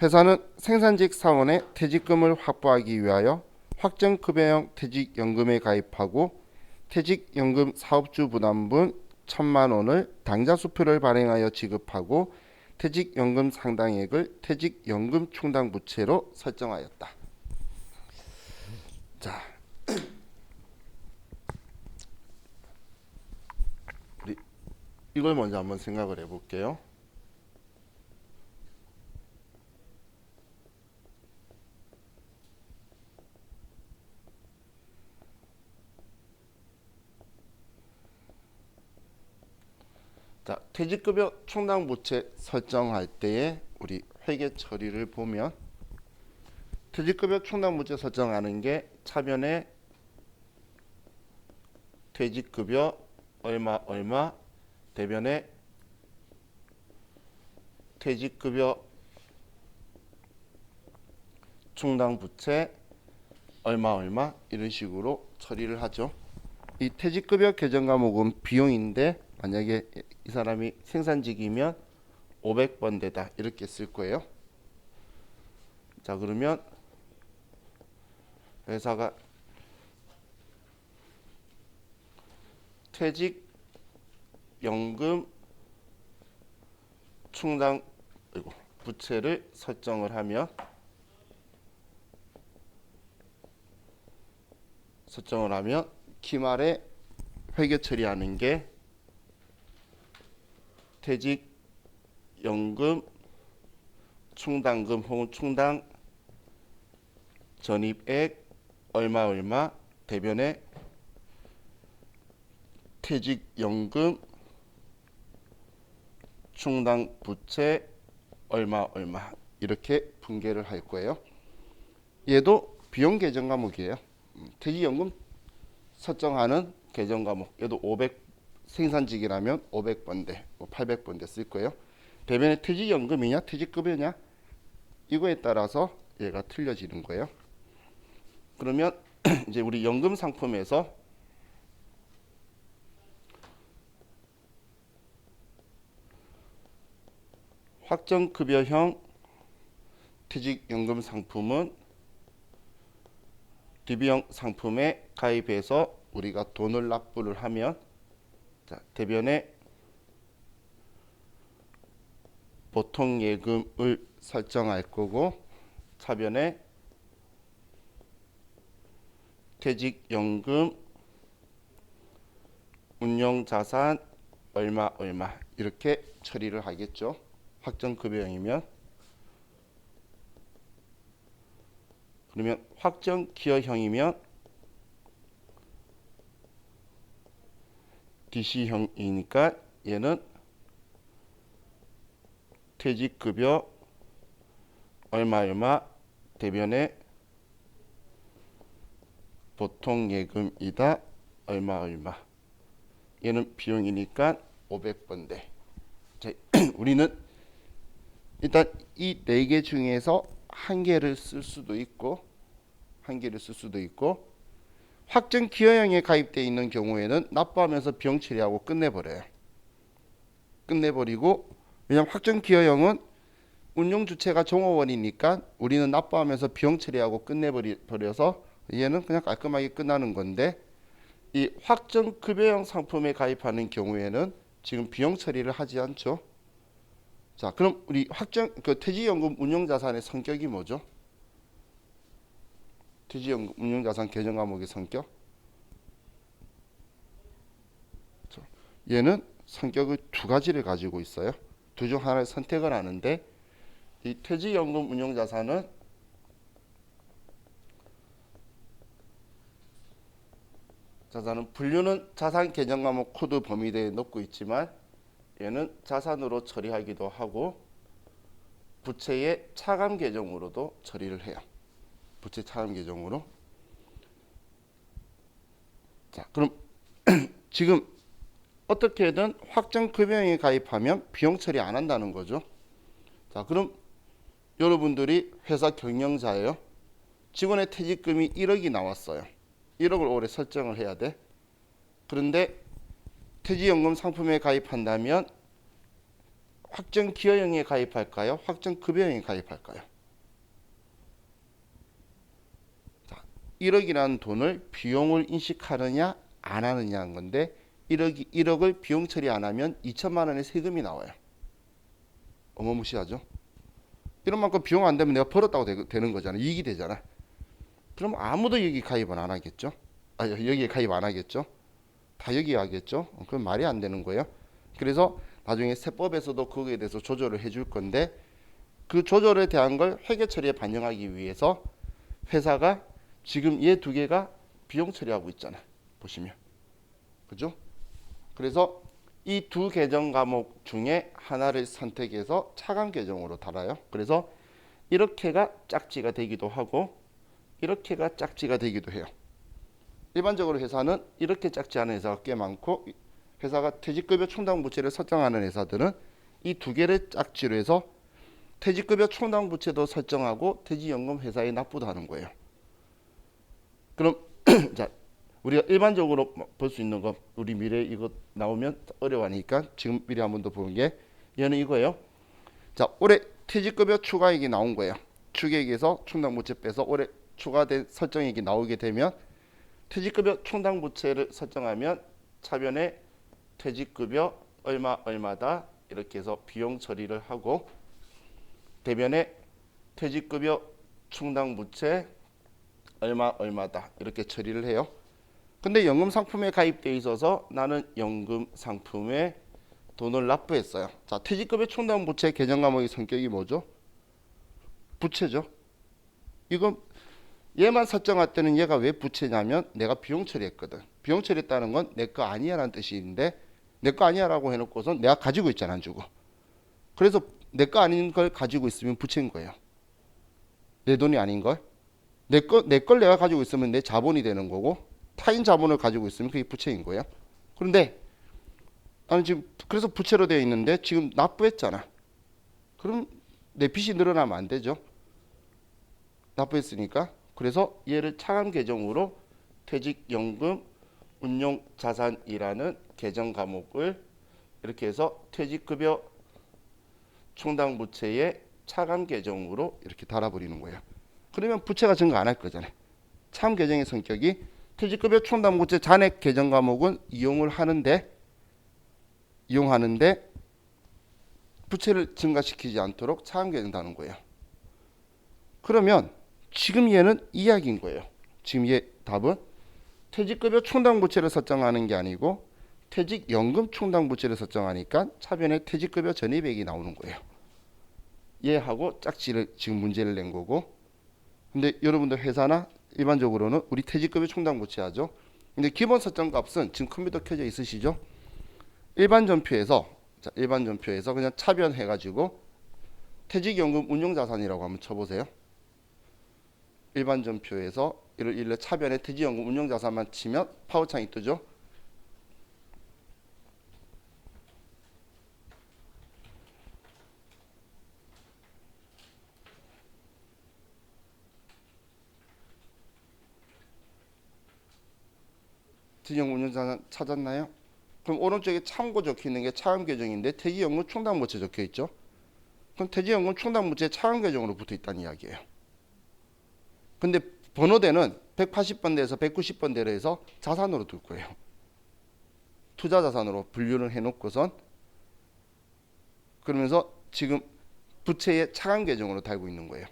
회사는 생산직 사원의 퇴직금을 확보하기 위하여 확정급여형 퇴직연금에 가입하고 퇴직연금 사업주 부담분 1,000만 원을 당좌 수표를 발행하여 지급하고 퇴직연금 상당액을 퇴직연금 충당 부채로 설정하였다. 자, 우리 이걸 먼저 한번 생각을 해볼게요. 자, 퇴직급여 충당 부채 설정할 때에 우리 회계 처리를 보면 퇴직급여 충당 부채 설정하는 게 차변에 퇴직급여 얼마 얼마 대변에 퇴직급여 충당 부채 얼마 얼마 이런 식으로 처리를 하죠. 이 퇴직급여 계정 과목은 비용인데 만약에 이 사람이 생산직이면 500번대다 이렇게 쓸 거예요. 자, 그러면 회사가 퇴직연금 충당 부채를 설정을 하면 기말에 회계 처리하는 게 퇴직연금 충당금 혹은 충당 전입액 얼마 얼마 대변에 퇴직연금 충당 부채 얼마 얼마 이렇게 분계를 할 거예요. 얘도 비용 계정 과목이에요. 퇴직연금 설정하는 계정 과목. 얘도 500 생산직이라면 500번대, 800번대 쓸 거예요. 대변에 퇴직연금이냐 퇴직급여냐 이거에 따라서 얘가 틀려지는 거예요. 그러면 이제 우리 연금 상품에서 확정급여형 퇴직연금 상품은 DB형 상품에 가입해서 우리가 돈을 납부를 하면 자, 대변에 보통 예금을 설정할 거고 차변에 퇴직연금 운용자산 얼마 얼마 이렇게 처리를 하겠죠. 확정급여형이면. 그러면 확정기여형이면 DC형이니까 얘는 퇴직급여 얼마 얼마 대변에 보통 예금이다 얼마 얼마 얘는 비용이니까 500번대. 자, 우리는 일단 이 네 개 중에서 한 개를 쓸 수도 있고 확정 기여형에 가입되어 있는 경우에는 납부하면서 비용 처리하고 끝내버려요. 왜냐하면 확정 기여형은 운용 주체가 종업원이니까 우리는 납부하면서 비용 처리하고 끝내버려서 얘는 그냥 깔끔하게 끝나는 건데 이 확정 급여형 상품에 가입하는 경우에는 지금 비용 처리를 하지 않죠. 자, 그럼 우리 퇴직연금 운용자산의 성격이 뭐죠? 퇴직연금 운용자산 계정 과목의 성격? 얘는 성격을 두 가지를 가지고 있어요. 둘 중 하나를 선택을 하는데 이 퇴직연금 운용자산은 분류는 자산 계정 과목 코드 범위대에 넣고 있지만 얘는 자산으로 처리하기도 하고 부채의 차감 계정으로도 처리를 해요. 부채 차감 계정으로. 자, 그럼 지금 어떻게든 확정 급여형에 가입하면 비용 처리 안 한다는 거죠. 자, 그럼 여러분들이 회사 경영자예요. 직원의 퇴직금이 1억이 나왔어요. 1억을 올해 설정을 해야 돼. 그런데 퇴직연금 상품에 가입한다면 확정기여형에 가입할까요? 확정급여형에 가입할까요? 자, 1억이라는 돈을 비용을 인식하느냐 안 하느냐 한 건데 1억을 비용 처리 안 하면 2천만 원의 세금이 나와요. 어마무시하죠. 이런 만큼 비용 안 되면 내가 벌었다고 되는 거잖아. 이익이 되잖아. 그럼 아무도 여기 가입은 안 하겠죠. 여기에 가입 안 하겠죠. 다 여기 하겠죠. 그건 말이 안 되는 거예요. 그래서 나중에 세법에서도 거기에 대해서 조절을 해줄 건데 그 조절에 대한 걸 회계 처리에 반영하기 위해서 회사가 지금 얘 두 개가 비용 처리하고 있잖아. 보시면. 그죠? 그래서 이 두 계정 과목 중에 하나를 선택해서 차감 계정으로 달아요. 그래서 이렇게가 짝지가 되기도 하고 이렇게가 짝지가 되기도 해요. 일반적으로 회사는 이렇게 짝지 않은 회사가 꽤 많고 회사가 퇴직급여 충당부채를 설정하는 회사들은 이 두 개를 짝지로 해서 퇴직급여 충당부채도 설정하고 퇴직연금 회사에 납부도 하는 거예요. 그럼 자 우리가 일반적으로 볼 수 있는 거 우리 미래 이거 나오면 어려워하니까 지금 미리 한 번 더 보는 게 얘는 이거예요. 자 올해 퇴직급여 추가액이 나온 거예요. 추계액에서 충당부채 빼서 올해 추가된 설정액이 나오게 되면 퇴직급여 충당부채를 설정하면 차변에 퇴직급여 얼마다 이렇게 해서 비용 처리를 하고 대변에 퇴직급여 충당부채 얼마다 이렇게 처리를 해요. 근데 연금 상품에 가입되어 있어서 나는 연금 상품에 돈을 납부했어요. 자, 퇴직급여 충당부채 계정 과목의 성격이 뭐죠? 부채죠. 이건 얘만 설정할 때는 얘가 왜 부채냐면 내가 비용 처리했거든. 비용 처리했다는 건 내 거 아니야 라는 뜻인데 내 거 아니야 라고 해놓고선 내가 가지고 있잖아 안 주고. 그래서 내 거 아닌 걸 가지고 있으면 부채인 거예요. 내 돈이 아닌 걸. 내 걸 내가 가지고 있으면 내 자본이 되는 거고 타인 자본을 가지고 있으면 그게 부채인 거예요. 그런데 나는 지금 그래서 부채로 되어 있는데 지금 납부했잖아. 그럼 내 빚이 늘어나면 안 되죠. 납부했으니까. 그래서 얘를 차감 계정으로 퇴직연금 운용자산이라는 계정 과목을 이렇게 해서 퇴직급여 충당부채의 차감 계정으로 이렇게 달아버리는 거예요. 그러면 부채가 증가 안 할 거잖아요. 차감 계정의 성격이 퇴직급여 충당부채 잔액 계정 과목은 이용하는데 부채를 증가시키지 않도록 차감 계정 다는 거예요. 그러면 지금 얘는 이야기인 거예요. 지금 얘 답은 퇴직급여 충당부채를 설정하는 게 아니고 퇴직연금 충당부채를 설정하니까 차변에 퇴직급여 전입액이 나오는 거예요. 얘하고 짝지를 지금 문제를 낸 거고 근데 여러분들 회사나 일반적으로는 우리 퇴직급여 충당부채 하죠. 근데 기본 설정 값은 지금 컴퓨터 켜져 있으시죠? 일반 전표에서 그냥 차변해 가지고 퇴직연금 운용자산이라고 한번 쳐보세요. 일반 전표에서 이를 차변에 퇴직연금 운용자산만 치면 파워창이 뜨죠. 퇴직연금 운용자산 찾았나요? 그럼 오른쪽에 참고 적혀 있는 게 차감 계정인데 퇴직연금 충당부채 적혀 있죠. 그럼 퇴직연금 충당부채 차감 계정으로 붙어 있다는 이야기예요. 근데 번호대는 180번대에서 190번대로 해서 자산으로 둘 거예요. 투자 자산으로 분류를 해놓고선 그러면서 지금 부채의 차감 계정으로 달고 있는 거예요.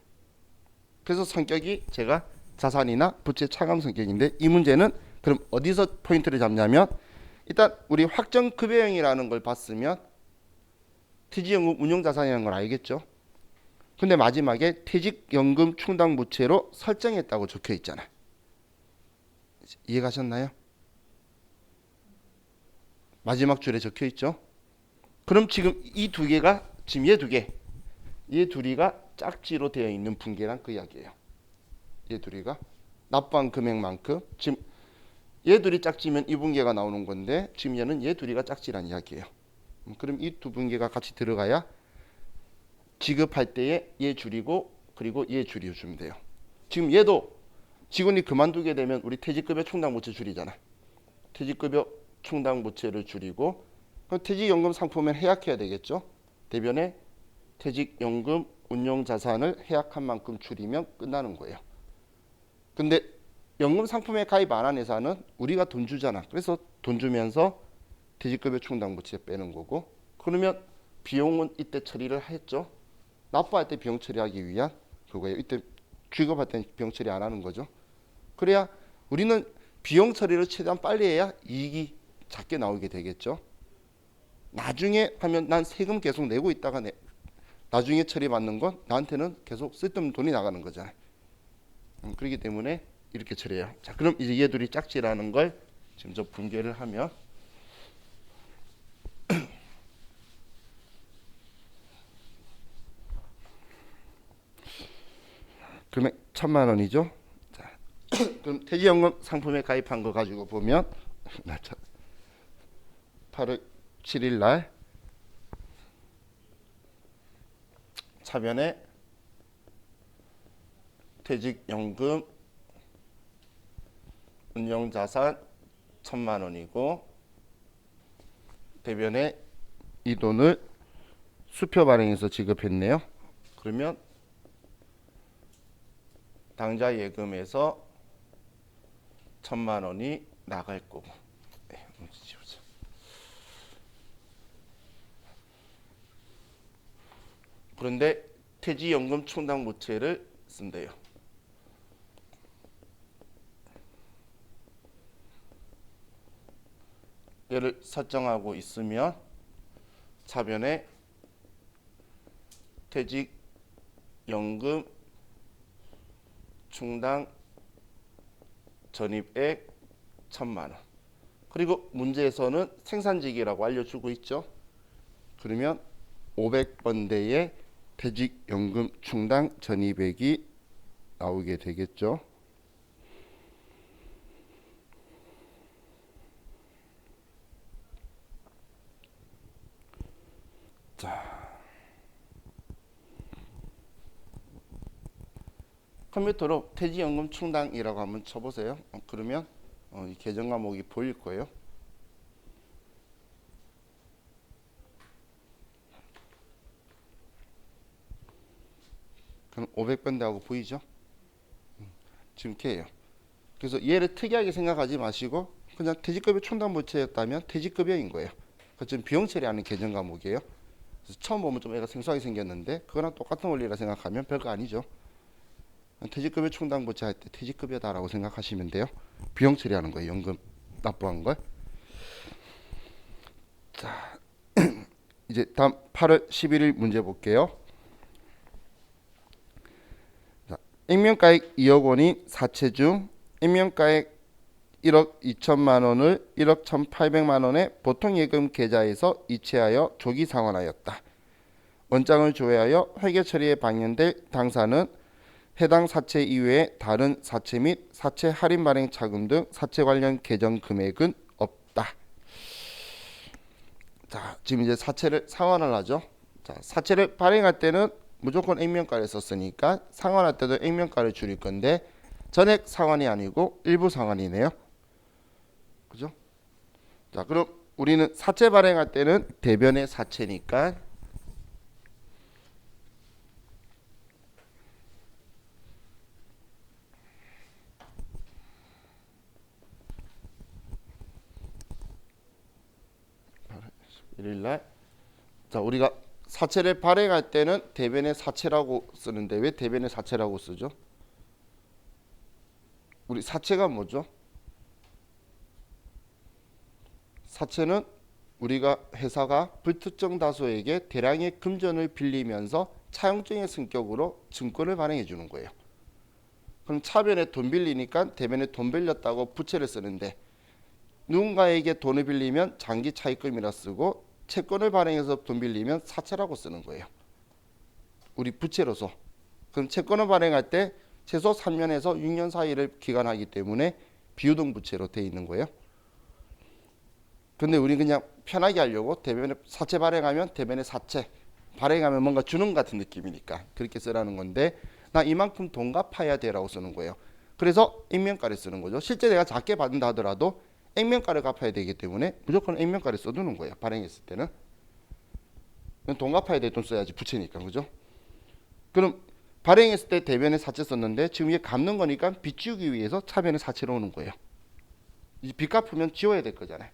그래서 성격이 제가 자산이나 부채 차감 성격인데 이 문제는 그럼 어디서 포인트를 잡냐면 일단 우리 확정급여형이라는 걸 봤으면 퇴직연금 운용자산이라는 걸 알겠죠. 근데 마지막에 퇴직연금 충당부채로 설정했다고 적혀 있잖아. 이해가셨나요? 마지막 줄에 적혀 있죠. 그럼 지금 이 두 개가 지금 얘 둘이가 짝지로 되어 있는 분계란 그 이야기예요. 얘 둘이가 납부한 금액만큼 지금 얘 둘이 짝지면 이 분계가 나오는 건데 지금 얘는 얘 둘이가 짝지란 이야기예요. 그럼 이 두 분계가 같이 들어가야 지급할 때에 얘 줄이고 그리고 얘 줄여주면 돼요. 지금 얘도 직원이 그만두게 되면 우리 퇴직급여 충당부채 줄이잖아. 퇴직급여 충당부채를 줄이고 그럼 퇴직연금 상품은 해약해야 되겠죠. 대변에 퇴직연금 운용자산을 해약한 만큼 줄이면 끝나는 거예요. 근데 연금 상품에 가입 안 한 회사는 우리가 돈 주잖아. 그래서 돈 주면서 퇴직급여 충당부채 빼는 거고, 그러면 비용은 이때 처리를 했죠. 납부할 때 비용 처리하기 위한 그거예요. 이때 취급할 때 비용 처리 안 하는 거죠. 그래야 우리는 비용 처리를 최대한 빨리 해야 이익이 작게 나오게 되겠죠. 나중에 하면 난 세금 계속 내고 있다가 나중에 처리받는 건 나한테는 계속 쓸데없는 돈이 나가는 거잖아요. 그렇기 때문에 이렇게 처리해요. 자, 그럼 이제 얘들이 짝지라는 걸 지금 저 분개를 하면 금액 1,000만 원이죠. 자, 그럼 퇴직연금 상품에 가입한 거 가지고 보면 8월 7일 날 차변에 퇴직연금 운용자산 1,000만 원이고 대변에 이 돈을 수표 발행해서 지급했네요. 그러면 당좌 예금에서 1,000만 원이 나갈 거고. 네, 그런데 퇴직연금 충당부채를 쓴대요. 얘를 설정하고 있으면 차변에 퇴직연금 충당 전입액 1,000만 원. 그리고 문제에서는 생산직이라고 알려주고 있죠. 그러면 500번대의 퇴직연금 충당 전입액이 나오게 되겠죠. 자, 컴퓨터로 퇴직연금 충당이라고 한번 쳐보세요. 그러면 이 계정 과목이 보일 거예요. 그럼 500번대하고 보이죠? 지금 K예요. 그래서 얘를 특이하게 생각하지 마시고 그냥 퇴직급여 충당부채였다면 퇴직급여인 거예요. 그 지금 비용 처리하는 계정 과목이에요. 그래서 처음 보면 좀 애가 생소하게 생겼는데 그거랑 똑같은 원리라 생각하면 별거 아니죠. 퇴직급여 충당부채 할 때 퇴직급여다라고 생각하시면 돼요. 비용 처리하는 거예요. 연금 납부한 걸. 자, 이제 다음 8월 11일 문제 볼게요. 자, 액면가액 2억 원인 사채 중 액면가액 1억 2천만 원을 1억 1,800만 원의 보통예금 계좌에서 이체하여 조기 상환하였다. 원장을 조회하여 회계 처리에 방영될 당사는 해당 사채 이외에 다른 사채 및 사채 할인 발행 차금 등 사채 관련 계정 금액은 없다. 자, 지금 이제 사채를 상환을 하죠. 자, 사채를 발행할 때는 무조건 액면가를 썼으니까 상환할 때도 액면가를 줄일 건데 전액 상환이 아니고 일부 상환이네요. 그죠? 자, 그럼 우리는 사채 발행할 때는 대변의 사채니까 일일날 자, 우리가 사채를 발행할 때는 대변의 사채라고 쓰는데 왜 대변의 사채라고 쓰죠? 우리 사채가 뭐죠? 사채는 우리가 회사가 불특정 다수에게 대량의 금전을 빌리면서 차용증의 성격으로 증권을 발행해 주는 거예요. 그럼 차변에 돈 빌리니까 대변에 돈 빌렸다고 부채를 쓰는데 누군가에게 돈을 빌리면 장기 차입금이라 쓰고 채권을 발행해서 돈 빌리면 사채라고 쓰는 거예요. 우리 부채로서. 그럼 채권을 발행할 때 최소 3년에서 6년 사이를 기간하기 때문에 비유동 부채로 돼 있는 거예요. 근데 우리 그냥 편하게 하려고 대변에 사채 발행하면 대변에 사채 발행하면 뭔가 주는 같은 느낌이니까 그렇게 쓰라는 건데 나 이만큼 돈 갚아야 돼라고 쓰는 거예요. 그래서 액면가를 쓰는 거죠. 실제 내가 작게 받는다 하더라도 액면가를 갚아야 되기 때문에 무조건 액면가를 써두는 거예요. 발행했을 때는. 돈 갚아야 될 돈 써야지 부채니까 그죠? 그럼 발행했을 때 대변에 사채 썼는데 지금 얘 갚는 거니까 빚 지우기 위해서 차변에 사채로 오는 거예요. 이제 빚 갚으면 지워야 될 거잖아요.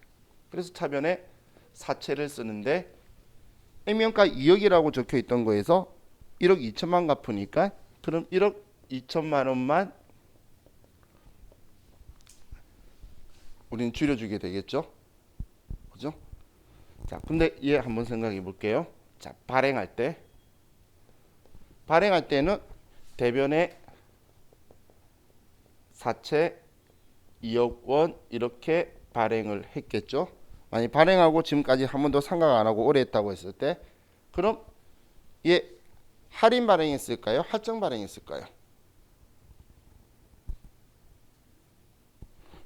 그래서 차변에 사채를 쓰는데 액면가 2억이라고 적혀 있던 거에서 1억 2천만 갚으니까 그럼 1억 2천만 원만 우리는 줄여주게 되겠죠. 그죠? 자, 근데 얘 한번 생각해 볼게요. 자, 발행할 때는 대변에 사채 2억 원 이렇게 발행을 했겠죠. 만약 발행하고 지금까지 한 번도 생각 안 하고 오래 했다고 했을 때 그럼 얘 할인 발행했을까요? 할증 발행했을까요?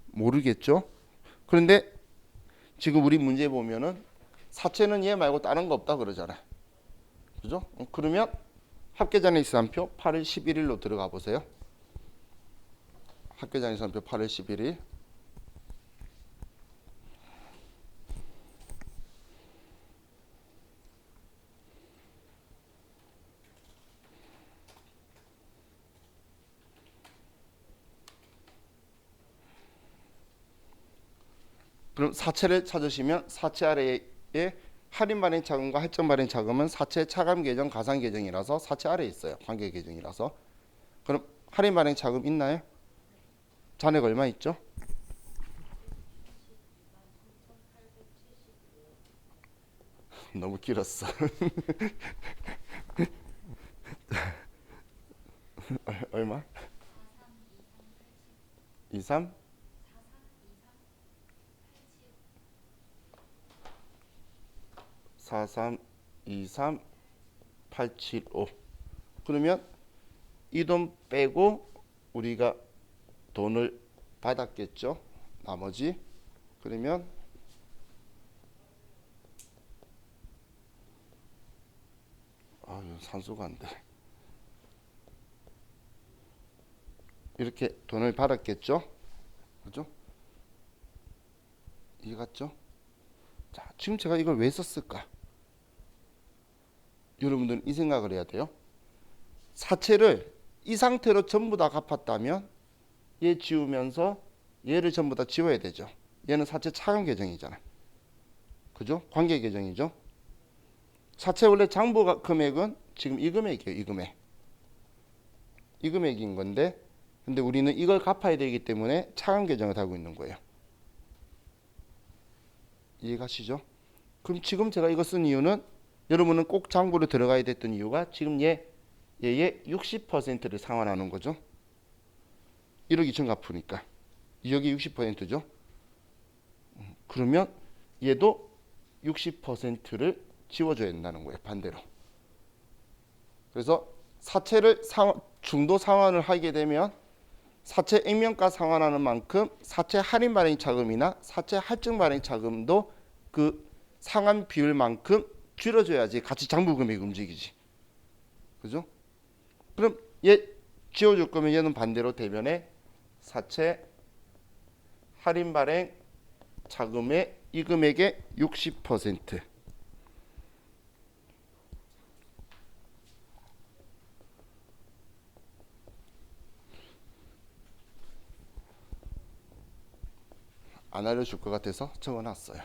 모르겠죠. 그런데 지금 우리 문제 보면은 사채는 얘 말고 다른 거 없다 그러잖아. 그죠? 그러면 합계잔액시산표 8월 11일로 들어가 보세요. 합계잔액시산표 8월 11일. 그럼 사채를 찾으시면 사채 아래에 할인 발행 차금과 할증 발행 차금은 사채 차감 계정, 가상 계정이라서 사채 아래에 있어요. 관계 계정이라서. 그럼 할인 발행 차금 있나요? 잔액 얼마 있죠? 너무 길었어. 얼마? 23? 43, 23, 875. 그러면 이 돈 빼고 우리가 돈을 받았겠죠. 나머지. 그러면 이거 산수가 안 돼. 이렇게 돈을 받았겠죠. 그죠? 이해 갔죠? 자, 지금 제가 이걸 왜 썼을까? 여러분들은 이 생각을 해야 돼요. 사채를 이 상태로 전부 다 갚았다면 얘 지우면서 얘를 전부 다 지워야 되죠. 얘는 사채 차감 계정이잖아. 그죠? 관계 계정이죠. 사채 원래 장부 금액은 지금 이 금액이에요. 이 금액. 이 금액인 건데 근데 우리는 이걸 갚아야 되기 때문에 차감 계정을 달고 있는 거예요. 이해가시죠? 그럼 지금 제가 이거 쓴 이유는 여러분은 꼭 장부로 들어가야 됐던 이유가 지금 얘의 60%를 상환하는 거죠. 1억 2천 갚으니까 2억이 60%죠. 그러면 얘도 60%를 지워줘야 된다는 거예요. 반대로. 그래서 사채를 중도 상환을 하게 되면 사채 액면가 상환하는 만큼 사채 할인 발행 차금이나 사채 할증 발행 차금도 그 상환 비율만큼 줄여줘야지 같이 장부 금액이 움직이지. 그죠? 그럼 얘 지워줄 거면 얘는 반대로 대변에 사채 할인 발행 자금의 이 금액의 60%. 안 알려줄 것 같아서 적어놨어요.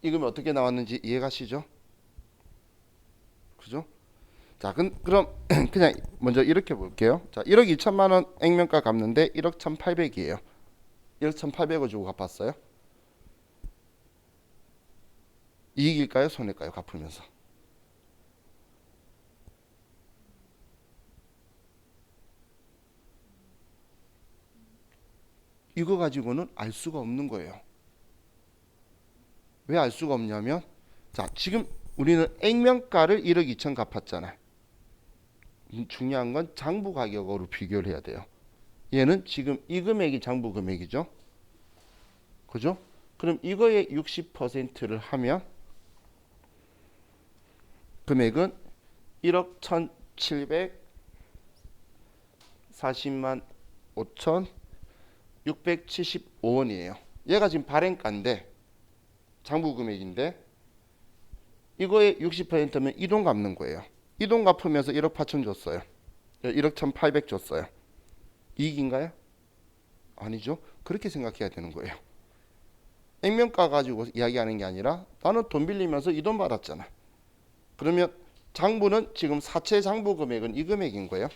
이 금액 어떻게 나왔는지 이해가시죠? 그죠? 자, 그럼 그냥 먼저 이렇게 볼게요. 자, 1억 2천만 원 액면가 갚는데 1억 1,800이에요. 1억 1,800을 주고 갚았어요. 이익일까요? 손해일까요? 갚으면서. 이거 가지고는 알 수가 없는 거예요. 왜 알 수가 없냐면 자, 지금 우리는 액면가를 1억 2천 갚았잖아요. 중요한 건 장부 가격으로 비교를 해야 돼요. 얘는 지금 이 금액이 장부 금액이죠. 그죠? 그럼 이거의 60%를 하면 금액은 1억 1,740만 5,675원이에요. 얘가 지금 발행가인데 장부 금액인데 이거의 60%면 이 돈 갚는 거예요. 이 돈 갚으면서 1억 8천 줬어요. 1억 1,800 줬어요. 이익인가요? 아니죠. 그렇게 생각해야 되는 거예요. 액면가 가지고 이야기하는 게 아니라 나는 돈 빌리면서 이 돈 받았잖아. 그러면 장부는 지금 사채 장부 금액은 이 금액인 거예요.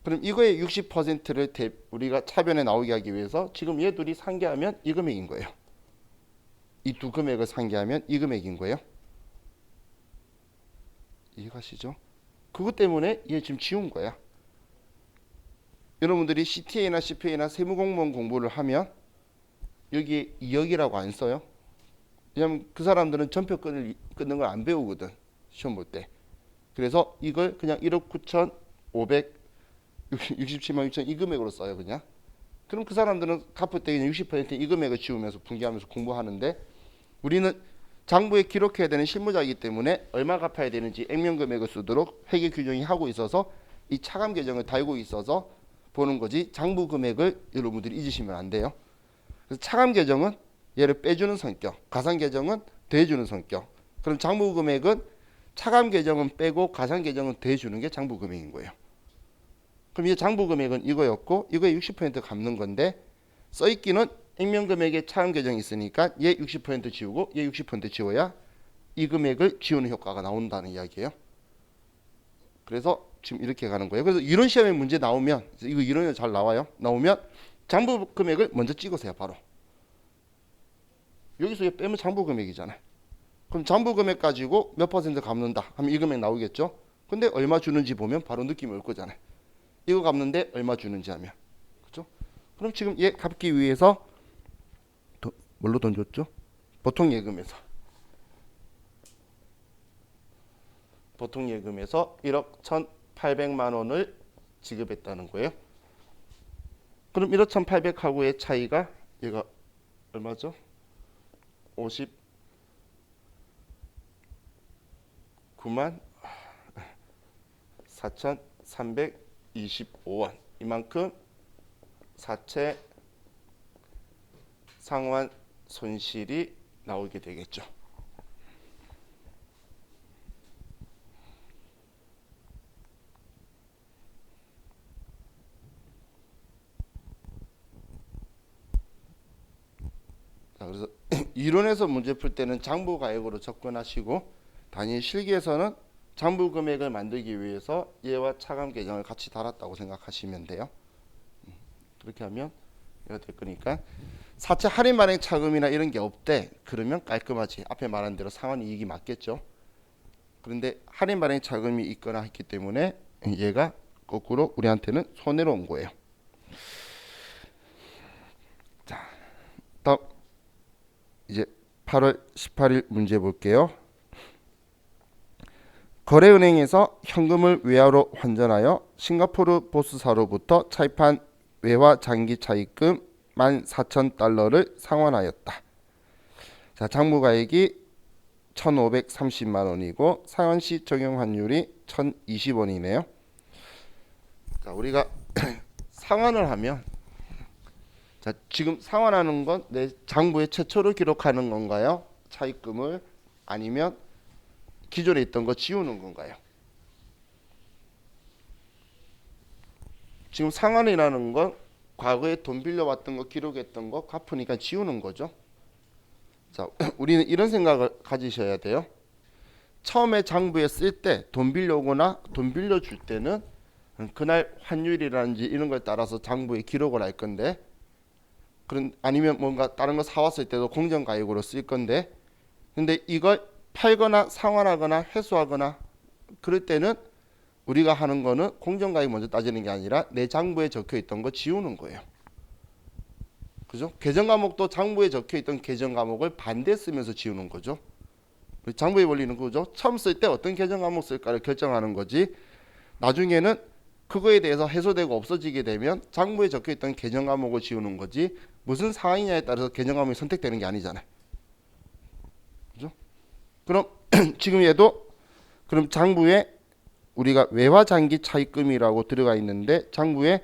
그럼 이거의 60%를 우리가 차변에 나오게 하기 위해서 지금 얘 둘이 상계하면 이 금액인 거예요. 이 두 금액을 상계하면 이 금액인 거예요. 이해가시죠? 그것 때문에 얘 지금 지운 거야. 여러분들이 CTA나 CPA나 세무공무원 공부를 하면 여기에 2억이라고 안 써요. 왜냐면 그 사람들은 전표 끊는 걸 안 배우거든. 시험 볼 때. 그래서 이걸 그냥 1억 9,567만 6천 이 금액으로 써요. 그냥. 그럼 그 사람들은 갚을 때 그냥 60%이 금액을 지우면서 분기하면서 공부하는데 우리는 장부에 기록해야 되는 실무자이기 때문에 얼마 갚아야 되는지 액면 금액을 쓰도록 회계 규정이 하고 있어서 이 차감 계정을 달고 있어서 보는 거지 장부 금액을 여러분들이 잊으시면 안 돼요. 그래서 차감 계정은 얘를 빼주는 성격, 가산 계정은 더해주는 성격. 그럼 장부 금액은 차감 계정은 빼고 가산 계정은 더해주는 게 장부 금액인 거예요. 그럼 이 장부 금액은 이거였고 이거에 60% 갚는 건데 써있기는 액면 금액에 차감 계정이 있으니까 얘 60% 지우고 얘 60% 지워야 이 금액을 지우는 효과가 나온다는 이야기예요. 그래서 지금 이렇게 가는 거예요. 그래서 이런 시험에 문제 나오면 이거 이론이 잘 나와요. 나오면 장부 금액을 먼저 찍으세요. 바로. 여기서 얘 빼면 장부 금액이잖아요. 그럼 장부 금액 가지고 몇 퍼센트 갚는다 하면 이 금액 나오겠죠. 근데 얼마 주는지 보면 바로 느낌이 올 거잖아요. 이거 갚는데 얼마 주는지 하면. 그렇죠? 그럼 지금 얘 갚기 위해서 뭘로 돈 줬죠? 보통 예금에서 1억 1,800만 원을 지급했다는 거예요. 그럼 1억 1,800하고의 차이가 얘가 얼마죠? 59만 4,325원 이만큼 사채 상환 손실이 나오게 되겠죠. 자, 그래서 이론에서 문제 풀 때는 장부 가액으로 접근하시고 단위 실기에서는 장부 금액을 만들기 위해서 얘와 차감 계정을 같이 달았다고 생각하시면 돼요. 그렇게 하면 이거 될 거니까 사채 할인 발행 차금이나 이런 게 없대. 그러면 깔끔하지. 앞에 말한 대로 상환 이익이 맞겠죠. 그런데 할인 발행 차금이 있거나 했기 때문에 얘가 거꾸로 우리한테는 손해로 온 거예요. 자, 다음 이제 8월 18일 문제 볼게요. 거래은행에서 현금을 외화로 환전하여 싱가포르 보스사로부터 차입한 외화 장기 차입금 14,000달러를 상환하였다. 자, 장부가액이 1,530만 원이고 상환시 적용 환율이 1,020원이네요. 자, 우리가 상환을 하면 자, 지금 상환하는 건 내 장부에 최초로 기록하는 건가요? 차입금을 아니면 기존에 있던 거 지우는 건가요? 지금 상환이라는 건 과거에 돈 빌려왔던 거 기록했던 거 갚으니까 지우는 거죠. 자, 우리는 이런 생각을 가지셔야 돼요. 처음에 장부에 쓸 때 돈 빌려오거나 돈 빌려줄 때는 그날 환율이라든지 이런 걸 따라서 장부에 기록을 할 건데 그런 아니면 뭔가 다른 거 사왔을 때도 공정가액으로 쓸 건데 근데 이걸 팔거나 상환하거나 회수하거나 그럴 때는 우리가 하는 거는 공정가액 먼저 따지는 게 아니라 내 장부에 적혀 있던 거 지우는 거예요. 그죠? 계정 과목도 장부에 적혀 있던 계정 과목을 반대 쓰면서 지우는 거죠. 장부의 원리는 그거죠. 처음 쓸 때 어떤 계정 과목 쓸까를 결정하는 거지. 나중에는 그거에 대해서 해소되고 없어지게 되면 장부에 적혀 있던 계정 과목을 지우는 거지. 무슨 상황이냐에 따라서 계정 과목이 선택되는 게 아니잖아요. 그죠? 그럼 지금 얘도 그럼 장부에 우리가 외화 장기 차입금이라고 들어가 있는데 장부에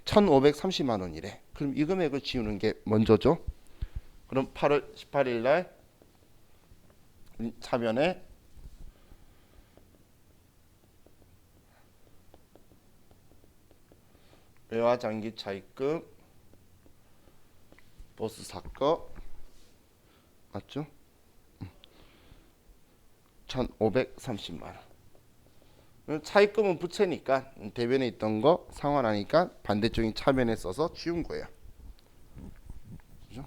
1,530만 원이래. 그럼 이 금액을 지우는 게 먼저죠. 그럼 8월 18일 날 차변에 외화 장기 차입금 보스 사건 맞죠? 1,530만 원. 차입금은 부채니까 대변에 있던 거 상환하니까 반대쪽인 차변에 써서 지운 거예요. 그죠?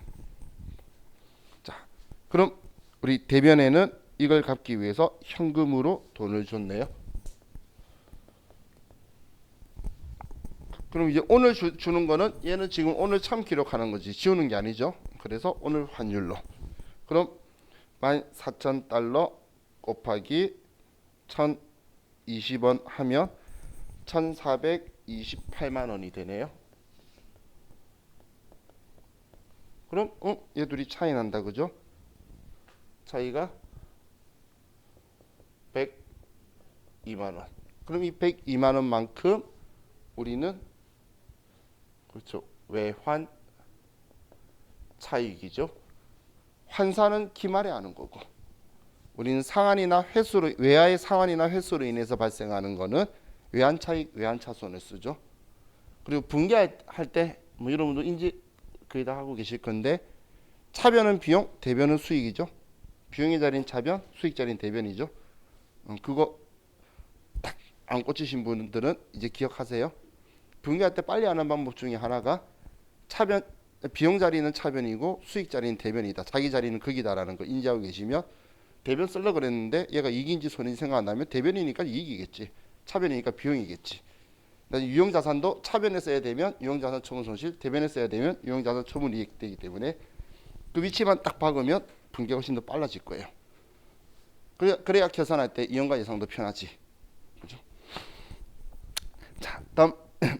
자, 그럼 우리 대변에는 이걸 갚기 위해서 현금으로 돈을 줬네요. 그럼 이제 오늘 주는 거는 얘는 지금 오늘 참 기록하는 거지 지우는 게 아니죠. 그래서 오늘 환율로 그럼 14,000달러 곱하기 1,020원 하면 1,428만 원이 되네요. 그럼 얘 둘이 차이 난다 그죠? 차이가 102만 원. 그럼 이 102만 원만큼 우리는 그렇죠. 외환 차익이죠. 환산은 기말에 하는 거고 우리는 상환이나 회수로 외화의 상환이나 회수로 인해서 발생하는 거는 외환 차익, 외환 차손을 쓰죠. 그리고 분기할 때 뭐 여러분도 인지 거의 다 하고 계실 건데 차변은 비용, 대변은 수익이죠. 비용의 자리는 차변, 수익 자리는 대변이죠. 그거 딱 안 꽂히신 분들은 이제 기억하세요. 분기할 때 빨리 하는 방법 중에 하나가 차변 비용 자리는 차변이고 수익 자리는 대변이다. 자기 자리는 극이다라는 거 인지하고 계시면 대변 쓰려고 그랬는데 얘가 이익인지 손인지 생각 안 나면 대변이니까 이익이겠지. 차변이니까 비용이겠지. 유형자산도 차변에 써야 되면 유형자산 처분 손실, 대변에 써야 되면 유형자산 처분 이익 되기 때문에 그 위치만 딱 박으면 분기가 훨씬 더 빨라질 거예요. 그래야 계산할 때 이용과 예상도 편하지. 그죠? 자, 다음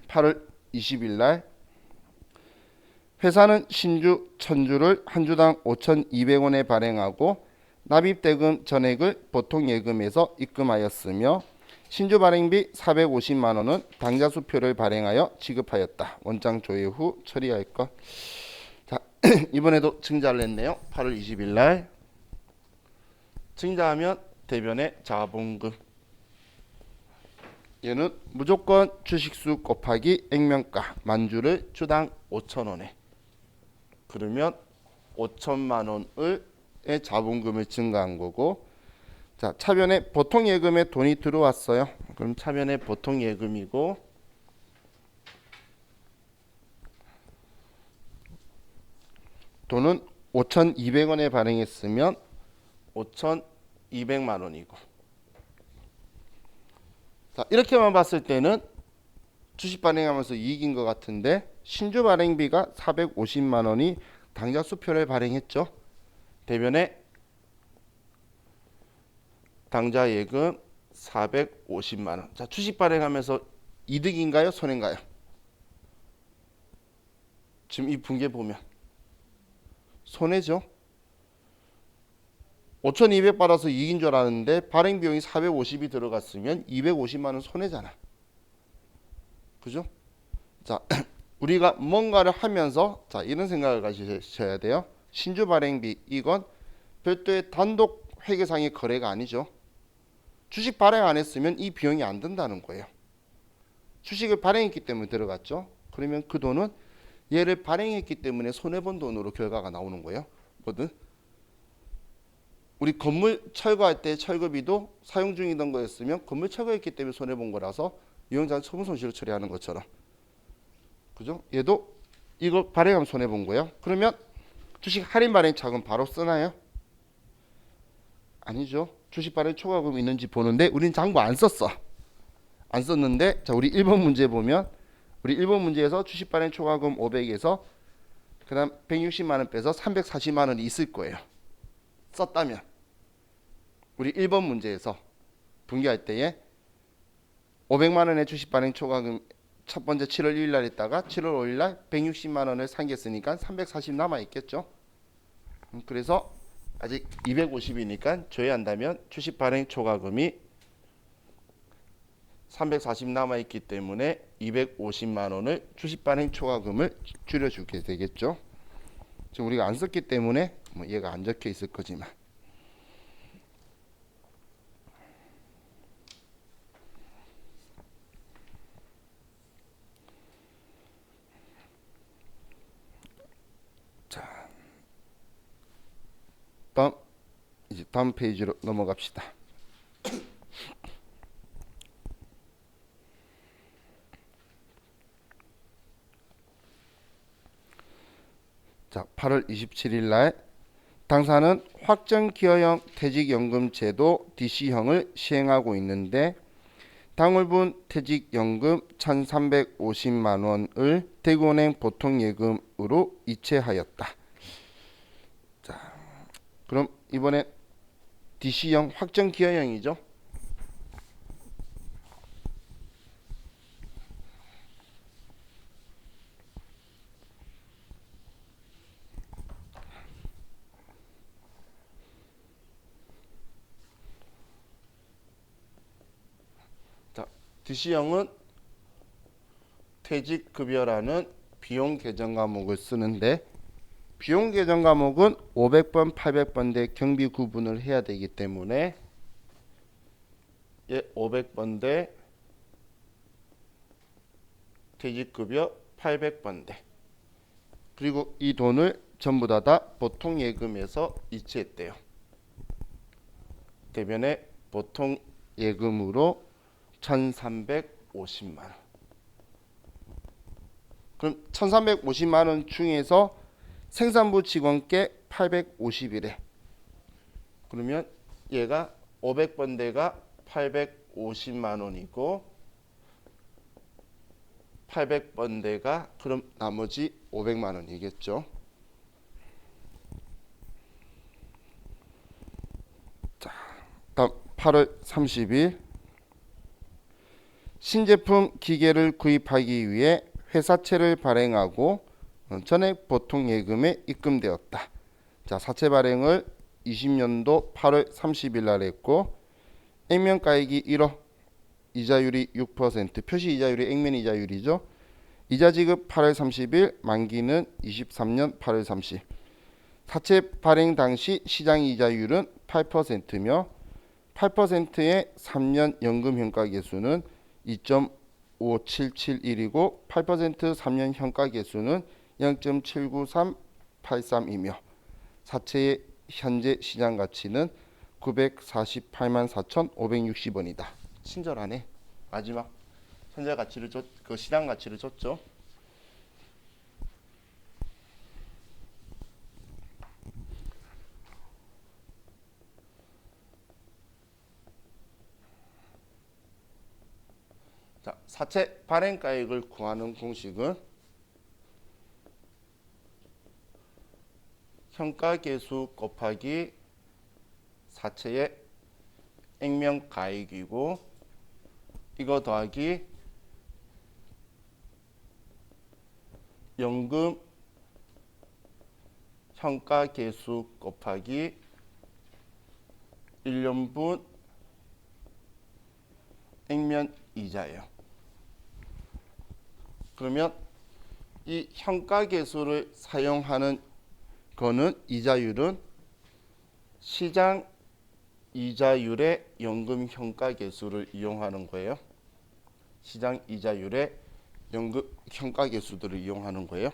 8월 20일 날 회사는 신주 1000주를 한 주당 5,200원에 발행하고 납입대금 전액을 보통 예금에서 입금하였으며 신주 발행비 450만 원은 당좌 수표를 발행하여 지급하였다. 원장 조회 후 처리할 것. 자, 이번에도 증자를 냈네요. 8월 20일 날 증자하면 대변의 자본금. 얘는 무조건 주식수 곱하기 액면가 만주를 주당 5,000원에 그러면 5천만 원의 자본금을 증가한 거고 자 차변에 보통 예금에 돈이 들어왔어요. 그럼 차변에 보통 예금이고 돈은 5,200원에 발행했으면 5,200만 원이고 자 이렇게만 봤을 때는 주식 발행하면서 이익인 것 같은데 신주 발행비가 450만 원이 당좌 수표를 발행했죠. 대변에 당좌 예금 450만 원. 자, 주식 발행하면서 이득인가요? 손해인가요? 지금 이 분계 보면 손해죠. 5,200 받아서 이익인 줄 알았는데 발행 비용이 450이 들어갔으면 250만 원 손해잖아. 그죠? 자, 우리가 뭔가를 하면서 자 이런 생각을 가지셔야 돼요. 신주 발행비 이건 별도의 단독 회계상의 거래가 아니죠. 주식 발행 안 했으면 이 비용이 안 든다는 거예요. 주식을 발행했기 때문에 들어갔죠. 그러면 그 돈은 얘를 발행했기 때문에 손해본 돈으로 결과가 나오는 거예요. 뭐든 우리 건물 철거할 때 철거비도 사용 중이던 거였으면 건물 철거했기 때문에 손해본 거라서 유형자산 처분 손실을 처리하는 것처럼 그죠? 얘도 이거 발행하면 손해본 거예요. 그러면 주식 할인 발행 차금 바로 쓰나요? 아니죠. 주식 발행 초과금 있는지 보는데 우린 장부 안 썼어. 안 썼는데 자 우리 1번 문제 보면 우리 1번 문제에서 주식 발행 초과금 500에서 그 다음 160만 원 빼서 340만 원이 있을 거예요. 썼다면 우리 1번 문제에서 분기할 때에 500만 원의 주식 발행 초과금 첫 번째 7월 1일 날 했다가 7월 5일 날 160만 원을 상겼으니까 340 남아 있겠죠. 그래서 아직 250이니까 조회한다면 주식 발행 초과금이 340 남아 있기 때문에 250만 원을 주식 발행 초과금을 줄여 주게 되겠죠. 지금 우리가 안 썼기 때문에 뭐 얘가 안 적혀 있을 거지만 이제 다음 페이지로 넘어갑시다. 자, 8월 27일 날 당사는 확정 기여형 퇴직연금 제도 DC형을 시행하고 있는데 당월분 퇴직연금 1,350만 원을 대구은행 보통예금으로 이체하였다. 자, 그럼 이번에 DC형 확정 기여형이죠. 자, DC형은 퇴직급여라는 비용 계정 과목을 쓰는데 비용 계정 과목은 500번, 800번대 경비 구분을 해야 되기 때문에 500번대 퇴직급여 800번대 그리고 이 돈을 전부 다 보통예금에서 이체했대요. 대변에 보통예금으로 1,350만 원. 그럼 1,350만 원 중에서 생산부 직원께 850이래. 그러면 얘가 500번대가 850만 원이고 800번대가 그럼 나머지 500만 원이겠죠. 자, 다음 8월 30일 신제품 기계를 구입하기 위해 회사채를 발행하고 전액 보통예금에 입금되었다. 자, 사채 발행을 20년도 8월 30일 날 했고 액면가액이 1억, 이자율이 6%, 표시 이자율이 액면 이자율이죠. 이자 지급 8월 30일, 만기는 23년 8월 30일. 사채 발행 당시 시장 이자율은 8%며 8%의 3년 연금 현가 계수는 2.5771이고 8% 3년 현가 계수는 0.79383이며 사채의 현재 시장 가치는 948만 4,560원이다. 친절하네. 마지막 현재 가치를 그 시장 가치를 줬죠. 자, 사채 발행가액을 구하는 공식은 현가계수 곱하기 사채의 액면가액이고 이거 더하기 연금 현가계수 곱하기 1년분 액면 이자예요. 그러면 이 현가계수를 사용하는 거는 이자율은 시장 이자율의 연금 현가계수를 이용하는 거예요. 시장 이자율의 연금 현가계수들을 이용하는 거예요.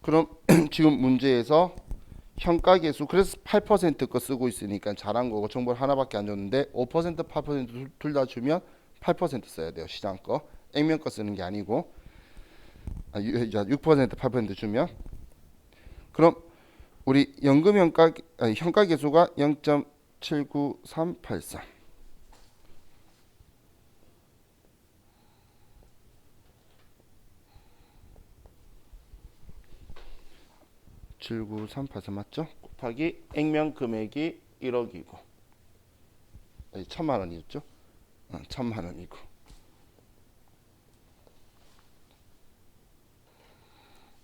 그럼 지금 문제에서 현가계수 그래서 8% 쓰고 있으니까 잘한 거고 정보를 하나밖에 안 줬는데 5% 8% 둘 다 주면 8% 써야 돼요. 시장 거 액면 거 쓰는 게 아니고 6% 8% 주면 그럼 우리 연금 현가계수가 0.79383 79383 맞죠? 곱하기 액면 금액이 1억이고 1,000만 원이었죠? 1,000만 원이고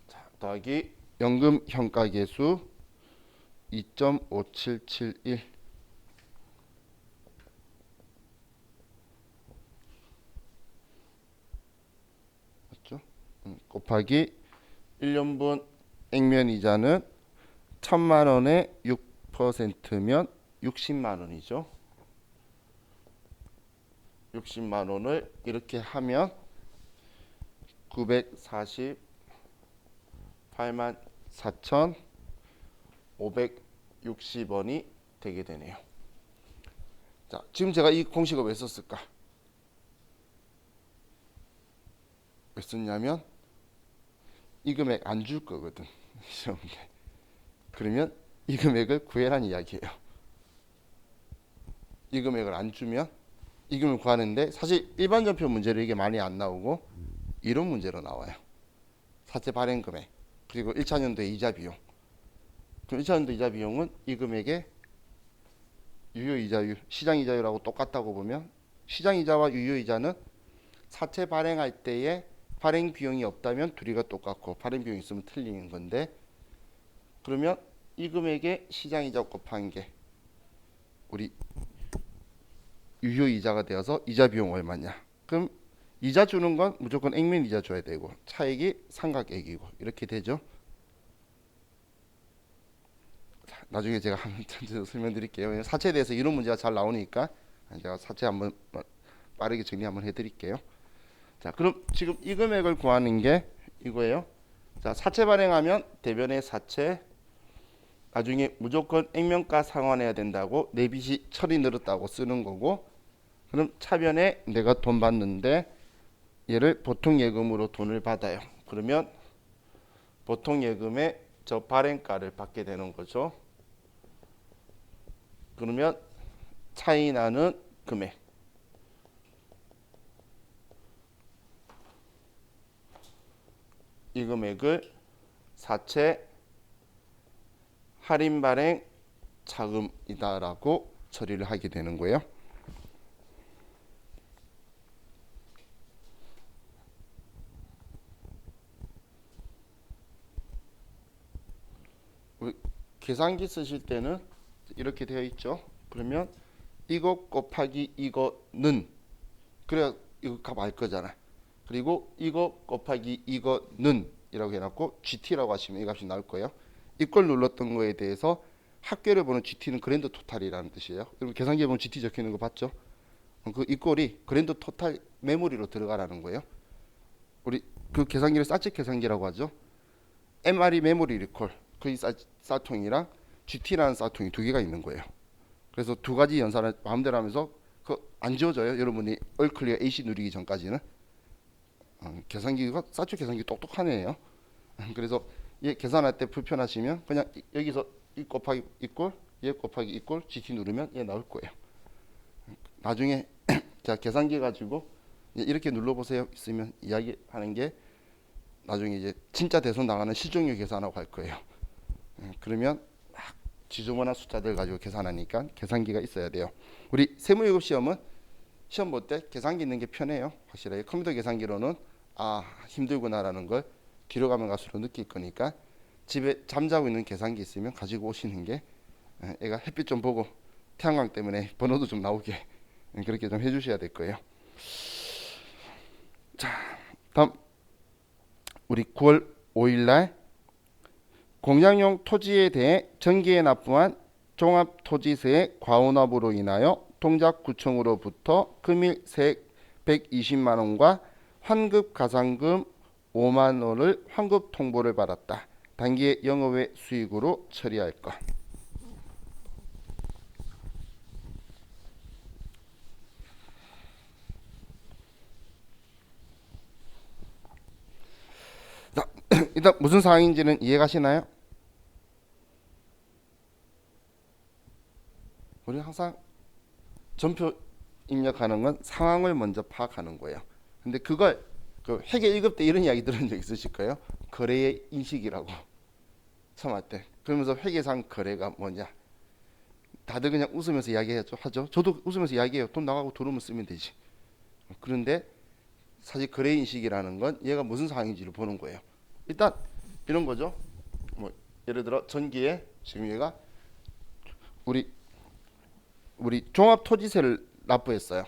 자, 더하기 연금 현가계수 2.5771 맞죠? 곱하기 1년분 액면 이자는 1,000만 원에 6%면 60만 원이죠. 60만 원을 이렇게 하면 948만 84,560원이 되게 되네요. 자, 지금 제가 이 공식을 왜 썼을까? 왜 썼냐면 이 금액 안 줄 거거든. 시험에. 그러면 이 금액을 구해라는 이야기예요. 이 금액을 안 주면 이 금액을 구하는데 사실 일반 전표 문제로 이게 많이 안 나오고 이론 문제로 나와요. 사채 발행 금액 그리고 1차년도의 이자 비용. 그럼 1차년도 이자 비용은 이 금액의 유효 이자율, 시장 이자율하고 똑같다고 보면 시장 이자와 유효 이자는 사채 발행할 때에 발행 비용이 없다면 둘이가 똑같고 발행 비용이 있으면 틀리는 건데 그러면 이 금액의 시장 이자 곱한 게 우리 유효 이자가 되어서 이자 비용 얼마냐? 그럼 이자 주는 건 무조건 액면 이자 줘야 되고 차액이 삼각액이고 이렇게 되죠. 자, 나중에 제가 한번 설명드릴게요. 사채에 대해서 이런 문제가 잘 나오니까 제가 사채 한번 빠르게 정리 한번 해드릴게요. 자, 그럼 지금 이 금액을 구하는 게 이거예요. 자, 사채 발행하면 대변의 사채 나중에 무조건 액면가 상환해야 된다고 내 빚이 철이 늘었다고 쓰는 거고 그럼 차변에 내가 돈 받는데 얘를 보통 예금으로 돈을 받아요. 그러면 보통 예금의 저 발행가를 받게 되는 거죠. 그러면 차이 나는 금액 이 금액을 사채 할인 발행 자금이다라고 처리를 하게 되는 거예요. 계산기 쓰실 때는 이렇게 되어 있죠. 그러면 이거 곱하기 이거는 그래야 이거 값 알 거잖아. 그리고 이거 곱하기 이거는 이라고 해놨고 GT라고 하시면 이 값이 나올 거예요. 이걸 눌렀던 거에 대해서 합계를 보는 GT는 그랜드 토탈이라는 뜻이에요. 여러분 계산기에 보면 GT 적혀 있는 거 봤죠? 그 이꼴이 그랜드 토탈 메모리로 들어가라는 거예요. 우리 그 계산기를 사칙 계산기라고 하죠. MRE 메모리 리콜 그 쌀통이랑 GT라는 쌀통이 두 개가 있는 거예요. 그래서 두 가지 연산을 마음대로 하면서 그 안 지워져요. 여러분이 얼클리어 AC 누리기 전까지는 계산기가 쌀통 계산기 똑똑한 애예요. 그래서 얘 계산할 때 불편하시면 그냥 여기서 이 곱하기 이꼴 얘 곱하기 이꼴 GT 누르면 얘 나올 거예요. 나중에 자 계산기 가지고 이렇게 눌러보세요 있으면 이야기하는 게 나중에 이제 진짜 대손 나가는 실종률 계산하고 할 거예요. 그러면 막 지저분한 숫자들 가지고 계산하니까 계산기가 있어야 돼요. 우리 세무유급 시험은 시험 볼 때 계산기 있는 게 편해요. 확실하게 컴퓨터 계산기로는 아 힘들구나라는 걸 뒤로 가면 갈수록 느낄 거니까 집에 잠자고 있는 계산기 있으면 가지고 오시는 게 애가 햇빛 좀 보고 태양광 때문에 번호도 좀 나오게 그렇게 좀 해주셔야 될 거예요. 자, 다음 우리 9월 5일날 공장용 토지에 대해 정기에 납부한 종합토지세의 과온압으로 인하여 동작구청으로부터 금일 세액 120만 원과 환급 가산금 5만 원을 환급 통보를 받았다. 단기의 영업외 수익으로 처리할 것. 자, 일단 무슨 사항인지는 이해가시나요? 우리 항상 전표 입력하는 건 상황을 먼저 파악하는 거예요. 근데 그걸 그 회계 1급 때 이런 이야기 들은 적 있으실 거예요. 거래의 인식이라고 처음 할 때. 그러면서 회계상 거래가 뭐냐. 다들 그냥 웃으면서 이야기하죠. 저도 웃으면서 이야기해요. 돈 나가고 들어오면 쓰면 되지. 그런데 사실 거래 인식이라는 건 얘가 무슨 상황인지를 보는 거예요. 일단 이런 거죠. 뭐 예를 들어 전기에 지금 얘가 우리 종합토지세를 납부했어요.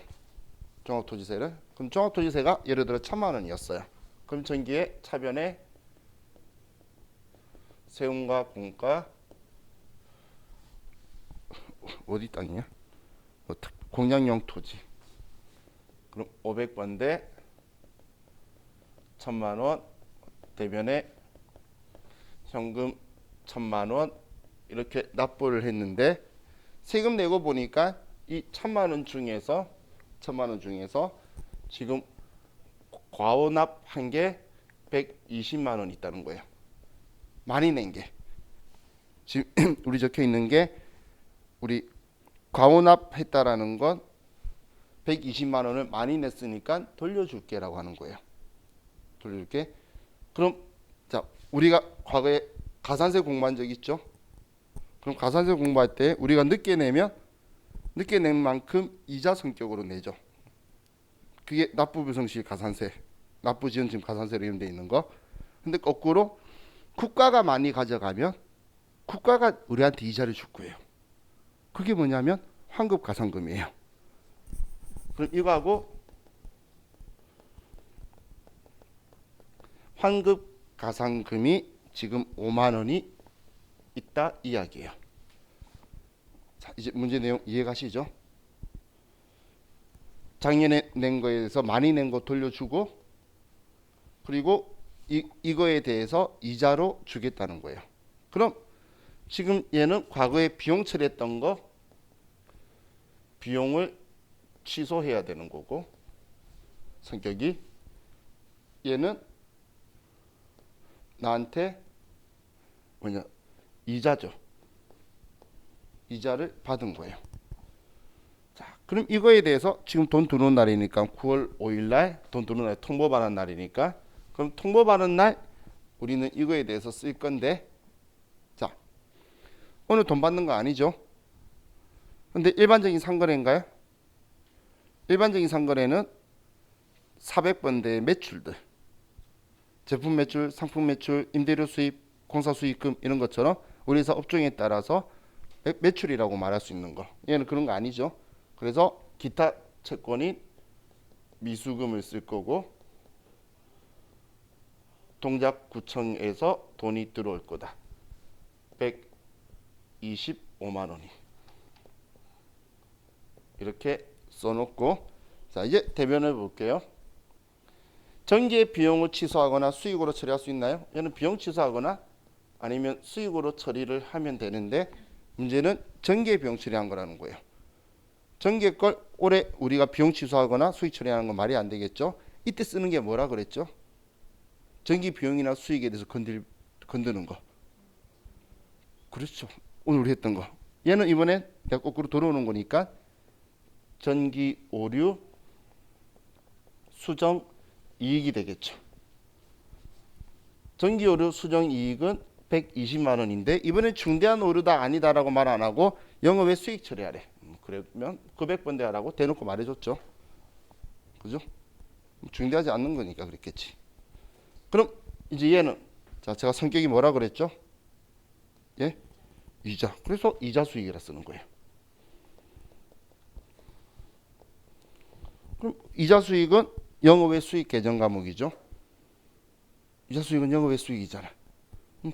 종합토지세를. 그럼 종합토지세가 예를 들어 1,000만 원이었어요. 그럼 전기에 차변에 세운과 공가 어디 땅이냐? 공장용 토지. 그럼 500번 대 1,000만 원 대변에 현금 1,000만 원 이렇게 납부를 했는데 세금 내고 보니까 이 1,000만 원 중에서 지금 과오납한 게 120만 원 있다는 거예요. 많이 낸 게. 지금 우리 적혀 있는 게 우리 과오납했다라는 건 120만 원을 많이 냈으니까 돌려줄게라고 하는 거예요. 돌려줄게. 그럼 자, 우리가 과거에 가산세 공부한 적 있죠? 그럼 가산세 공부할 때 우리가 늦게 내면 늦게 낸 만큼 이자 성격으로 내죠. 그게 납부불성시 가산세, 납부지원금 가산세로 이름되어 있는 거. 근데 거꾸로 국가가 많이 가져가면 국가가 우리한테 이자를 줄 거예요. 그게 뭐냐면 환급가산금이에요. 그럼 이거하고 환급가산금이 지금 5만 원이 있다 이야기예요. 자, 이제 문제 내용 이해가시죠? 작년에 낸 거에 대해서 많이 낸 거 돌려주고 그리고 이거에 대해서 이자로 주겠다는 거예요. 그럼 지금 얘는 과거에 비용 처리했던 거 비용을 취소해야 되는 거고 성격이 얘는 나한테 뭐냐 이자죠. 이자를 받은 거예요. 자, 그럼 이거에 대해서 지금 돈 들어오는 날이니까 9월 5일 날 돈 들어오는 날 통보받은 날이니까 그럼 통보받은 날 우리는 이거에 대해서 쓸 건데 자, 오늘 돈 받는 거 아니죠? 근데 일반적인 상거래인가요? 일반적인 상거래는 400번대의 매출들 제품 매출, 상품 매출, 임대료 수입, 공사 수익금 이런 것처럼 우리 회사 업종에 따라서 매출이라고 말할 수 있는 거. 얘는 그런 거 아니죠. 그래서 기타 채권인 미수금을 쓸 거고 동작구청에서 돈이 들어올 거다. 125만 원이. 이렇게 써놓고 자 이제 대변을 볼게요. 전기의 비용을 취소하거나 수익으로 처리할 수 있나요? 얘는 비용 취소하거나 아니면 수익으로 처리를 하면 되는데 문제는 전기의 비용 처리한 거라는 거예요. 전기의 걸 올해 우리가 비용 취소하거나 수익 처리하는 건 말이 안 되겠죠. 이때 쓰는 게 뭐라 그랬죠? 전기 비용이나 수익에 대해서 건드는 거. 그렇죠. 오늘 우리 했던 거. 얘는 이번엔 내가 거꾸로 돌아오는 거니까 전기 오류 수정 이익이 되겠죠. 전기 오류 수정 이익은 120만 원인데 이번엔 중대한 오류다 아니다라고 말 안 하고 영업외 수익 처리하래. 그러면 900번대 하라고 대놓고 말해줬죠. 그죠? 중대하지 않는 거니까 그랬겠지. 그럼 이제 얘는 자 제가 성격이 뭐라 그랬죠? 예? 이자. 그래서 이자 수익이라 쓰는 거예요. 그럼 이자 수익은 영업외 수익 계정 과목이죠. 이자 수익은 영업외 수익이잖아.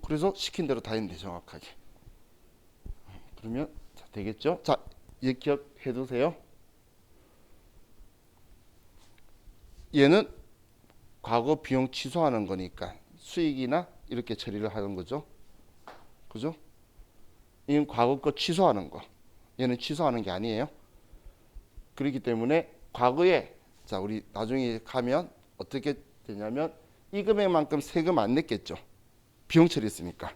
그래서 시킨 대로 다 했는데 정확하게. 그러면 자, 되겠죠? 자 이제 기억해 두세요. 얘는 과거 비용 취소하는 거니까 수익이나 이렇게 처리를 하는 거죠. 그죠? 이건 과거 거 취소하는 거. 얘는 취소하는 게 아니에요. 그렇기 때문에 과거에 자 우리 나중에 가면 어떻게 되냐면 이 금액만큼 세금 안 냈겠죠. 비용 처리했으니까.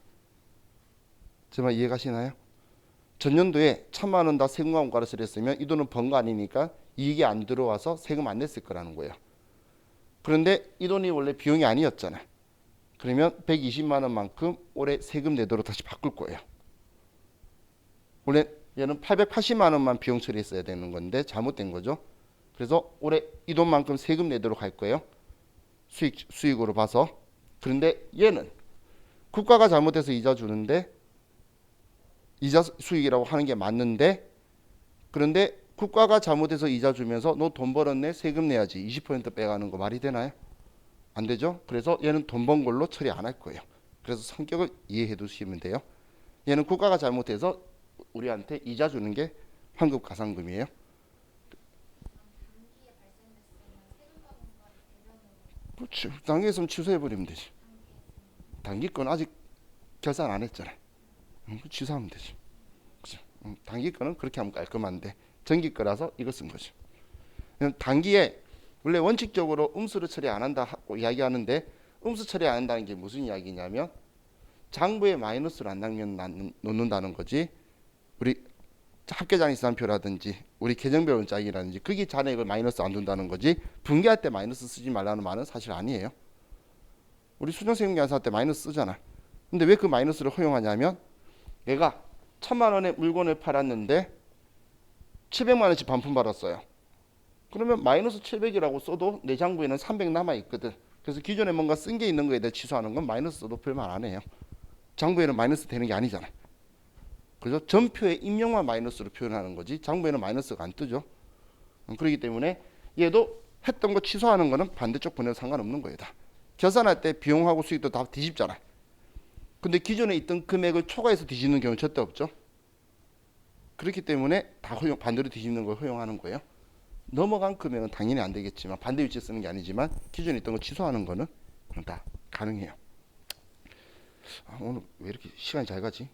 제 말 이해가시나요? 전년도에 1,000만 원 다 세금과 원가를 처리했으면 이 돈은 번 거 아니니까 이익이 안 들어와서 세금 안 냈을 거라는 거예요. 그런데 이 돈이 원래 비용이 아니었잖아. 그러면 120만 원만큼 올해 세금 내도록 다시 바꿀 거예요. 원래 얘는 880만 원만 비용 처리했어야 되는 건데 잘못된 거죠. 그래서 올해 이 돈만큼 세금 내도록 할 거예요. 수익으로 봐서. 그런데 얘는 국가가 잘못해서 이자 주는데 이자 수익이라고 하는 게 맞는데 그런데 국가가 잘못해서 이자 주면서 너 돈 벌었네 세금 내야지 20% 빼가는 거 말이 되나요? 안 되죠. 그래서 얘는 돈 번 걸로 처리 안 할 거예요. 그래서 성격을 이해해 두시면 돼요. 얘는 국가가 잘못해서 우리한테 이자 주는 게 환급가산금이에요. 그렇죠. 단기에 있으면 취소해 버리면 되지. 단기 건 아직 결산 안 했잖아. 취소하면 되지. 그죠? 단기 거는 그렇게 하면 깔끔한데 정기 거라서 이거 쓴 거죠. 단기에 원래 원칙적으로 음수를 처리 안 한다 하고 이야기하는데 음수 처리 안 한다는 게 무슨 이야기냐면 장부에 마이너스를 안 놓는다는 거지. 우리 합계장이수단표라든지 우리 계정별 짝이라든지 거기 잔액을 마이너스 안 둔다는 거지. 분기할 때 마이너스 쓰지 말라는 말은 사실 아니에요. 우리 수정세금계산서 할 때 마이너스 쓰잖아. 근데 왜 그 마이너스를 허용하냐면 얘가 1,000만 원의 물건을 팔았는데 700만 원치 반품 받았어요. 그러면 마이너스 700이라고 써도 내 장부에는 300 남아 있거든. 그래서 기존에 뭔가 쓴 게 있는 거에 대해 취소하는 건 마이너스 써도 별말 안 해요. 장부에는 마이너스 되는 게 아니잖아. 그죠? 전표의 임명만 마이너스로 표현하는 거지 장부에는 마이너스가 안 뜨죠. 그렇기 때문에 얘도 했던 거 취소하는 거는 반대쪽 번호에 상관없는 거예요. 다. 계산할 때 비용하고 수익도 다 뒤집잖아. 근데 기존에 있던 금액을 초과해서 뒤집는 경우는 절대 없죠. 그렇기 때문에 다 허용, 반대로 뒤집는 걸 허용하는 거예요. 넘어간 금액은 당연히 안 되겠지만 반대 위치에 쓰는 게 아니지만 기존에 있던 거 취소하는 거는 다 가능해요. 오늘 왜 이렇게 시간이 잘 가지?